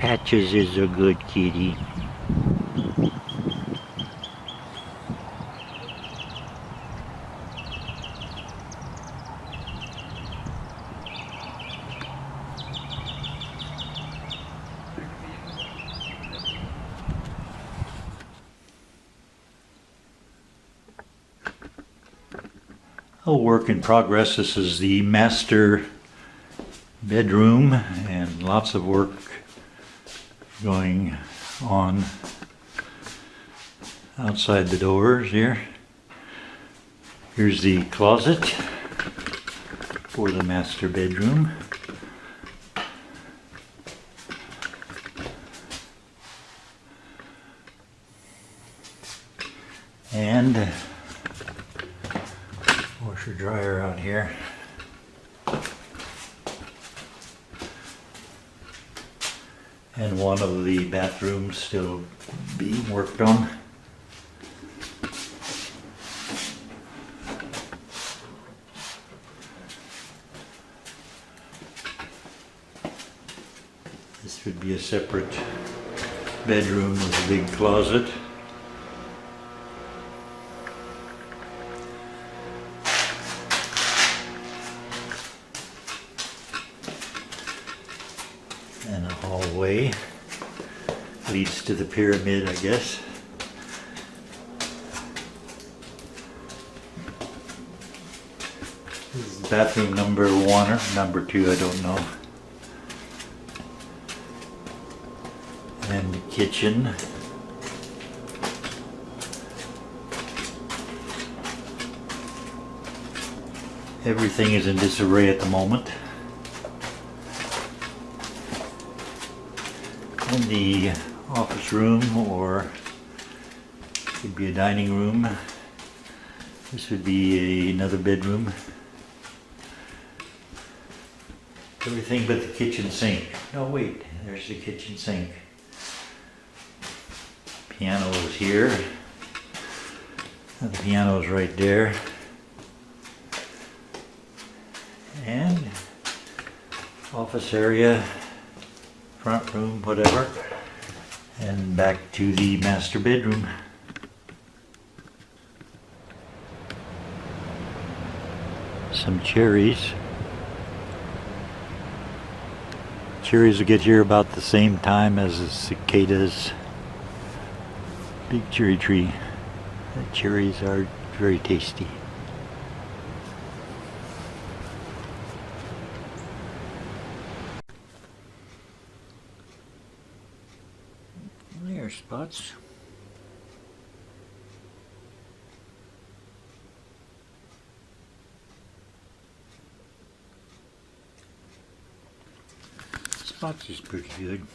Patches is a good kitty. A work in progress. This is the master bedroom and lots of work going on outside the doors here. Here's the closet for the master bedroom. And washer dryer out here. And one of the bathrooms still being worked on. This would be a separate bedroom with a big closet. And a hallway leads to the pyramid, I guess. This is bathroom number 1 or number 2, I don't know. And the kitchen. Everything is in disarray at the moment. And the office room, or could be a dining room. This would be another bedroom. Everything but the kitchen sink. No, wait, there's the kitchen sink. Piano is here. And the piano is right there. And office area, front room, whatever. And back to the master bedroom. Some cherries. Cherries will get here about the same time as the cicadas. Big cherry tree. The cherries are very tasty. There's Spotz. Spotz is pretty good.